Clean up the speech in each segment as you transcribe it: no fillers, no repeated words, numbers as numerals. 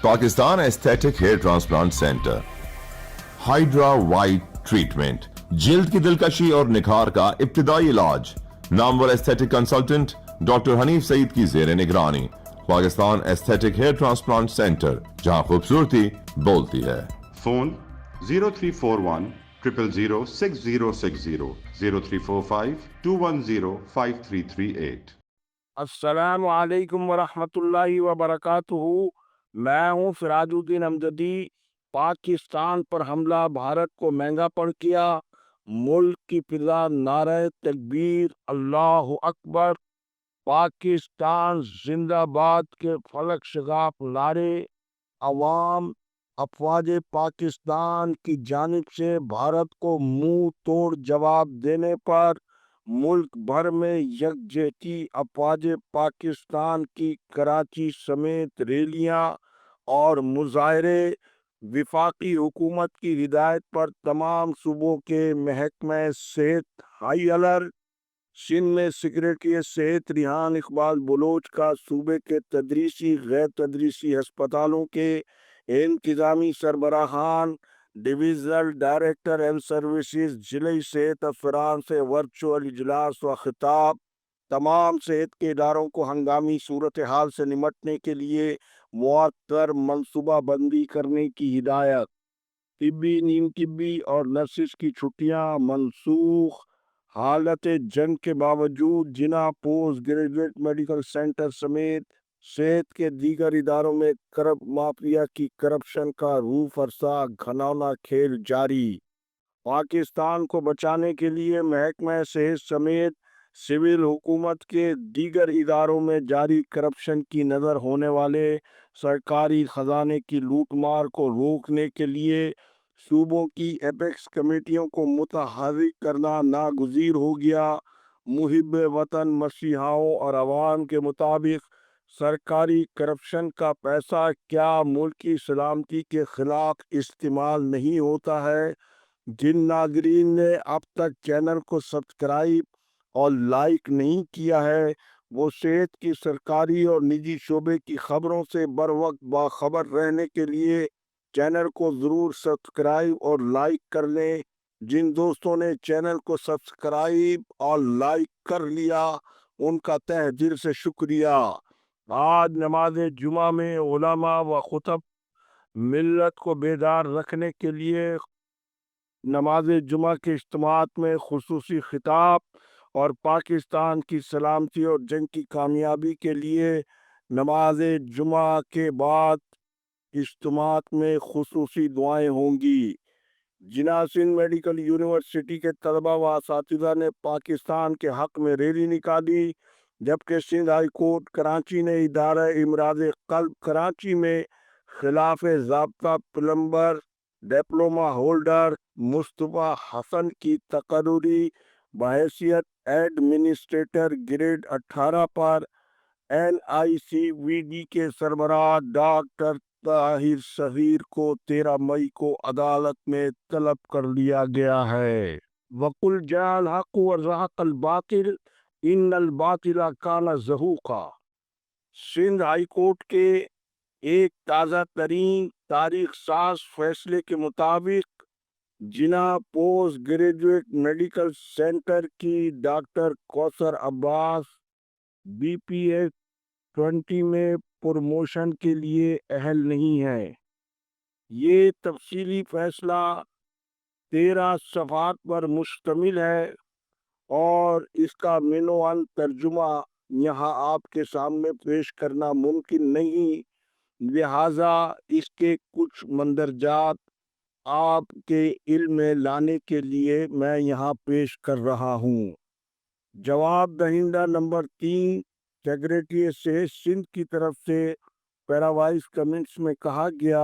Pakistan aesthetic hair transplant centre, hydra white treatment, جلد کی دلکشی اور نکھار کا ابتدائی علاج، نامور aesthetic consultant doctor Hanif Saeed کی زیر نگرانی۔ Pakistan aesthetic hair transplant centre, جہاں خوبصورتی بولتی ہے۔ فون 0341 000 6060 0345 210 5338۔ السلام علیکم ورحمۃ اللہ وبرکاتہ۔ میں ہوں سراج الدین امجدی۔ پاکستان پر حملہ بھارت کو مہنگا پڑ گیا۔ ملک کی فضا نعرہ تکبیر، اللہ اکبر، پاکستان زندہ باد کے فلک شگاف نعرے عوام افواج پاکستان کی جانب سے بھارت کو منہ توڑ جواب دینے پر ملک بھر میں یکجہتی افواج پاکستان کی کراچی سمیت ریلیاں اور مظاہرے۔ وفاقی حکومت کی ہدایت پر تمام صوبوں کے محکمہ صحت ہائی الرٹ۔ سندھ میں سیکریٹری صحت ریحان اقبال بلوچ کا صوبے کے تدریسی غیر تدریسی ہسپتالوں کے انتظامی سربراہان، ڈویژنل ڈائریکٹر اینڈ سروسز، ضلعی صحت افسران سے ورچوئل اجلاس و خطاب۔ تمام صحت کے اداروں کو ہنگامی صورتحال سے نمٹنے کے لیے مؤثر منصوبہ بندی کرنے کی ہدایت۔ طبی، نیم طبی اور نرسز کی چھٹیاں منسوخ۔ حالت جنگ کے باوجود جناح پوسٹ گریجویٹ میڈیکل سینٹر سمیت صحت کے دیگر اداروں میں مافیا کی کرپشن کا روح فرسا گھناؤنا کھیل جاری۔ پاکستان کو بچانے کے لیے محکمہ صحت سمیت سول حکومت کے دیگر اداروں میں جاری کرپشن کی نظر ہونے والے سرکاری خزانے کی لوٹ مار کو روکنے کے لیے صوبوں کی ایپیکس کمیٹیوں کو متحرک کرنا ناگزیر ہو گیا۔ محب وطن مسیحاؤں اور عوام کے مطابق سرکاری کرپشن کا پیسہ کیا ملک کی سلامتی کے خلاف استعمال نہیں ہوتا ہے؟ جن ناظرین نے اب تک چینل کو سبسکرائب اور لائک نہیں کیا ہے، وہ صحت کی سرکاری اور نجی شعبے کی خبروں سے بر وقت باخبر رہنے کے لیے چینل کو ضرور سبسکرائب اور لائک کر لیں۔ جن دوستوں نے چینل کو سبسکرائب اور لائک کر لیا، ان کا تہ دل سے شکریہ۔ آج نماز جمعہ میں علماء و خطب ملت کو بیدار رکھنے کے لیے نماز جمعہ کے اجتماعات میں خصوصی خطاب اور پاکستان کی سلامتی اور جنگ کی کامیابی کے لیے نماز جمعہ کے بعد اجتماعات میں خصوصی دعائیں ہوں گی۔ جناح سندھ میڈیکل یونیورسٹی کے طلبہ و اساتذہ نے پاکستان کے حق میں ریلی نکالی، جبکہ سندھ ہائی کورٹ کراچی نے ادارہ امراض قلب کراچی میں خلاف ضابطہ پلمبر ڈپلومہ ہولڈر مصطفیٰ حسن کی تقرری بحیثیت ایڈمنسٹریٹر گریڈ 18 پر NICVD کے سربراہ ڈاکٹر طاہر صغیر کو 13 مئی کو عدالت میں طلب کر لیا گیا ہے۔ وَقُلْ جَاءَ الْحَقُّ وَزَهَقَ الْبَاطِلُ إِنَّ الْبَاطِلَ كَانَ زَهُوقًا۔ سندھ ہائی کورٹ کے ایک تازہ ترین تاریخ ساز فیصلے کے مطابق جناح پوسٹ گریجویٹ میڈیکل سینٹر کی ڈاکٹر کوثر عباس BPH 20 میں پروموشن کے لیے اہل نہیں ہے۔ یہ تفصیلی فیصلہ 13 صفحات پر مشتمل ہے اور اس کا عنوان ترجمہ یہاں آپ کے سامنے پیش کرنا ممکن نہیں، لہذا اس کے کچھ مندرجات آپ کے علم میں لانے کے لیے میں یہاں پیش کر رہا ہوں۔ جواب دہندہ نمبر 3 سیکریٹری صحت سندھ کی طرف سے پیراوائز کمنٹس میں کہا گیا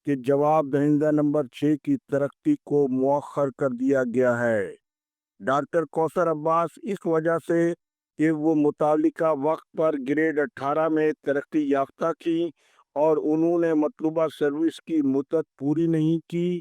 کہ جواب دہندہ نمبر 6 کی ترقی کو مؤخر کر دیا گیا ہے۔ ڈاکٹر کوثر عباس اس وجہ سے کہ وہ متعلقہ وقت پر گریڈ 18 میں ترقی یافتہ تھی اور انہوں نے مطلوبہ سروس کی مدت پوری نہیں کی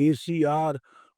ACR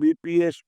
BPS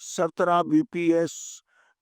17 BPS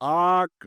8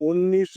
19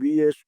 BS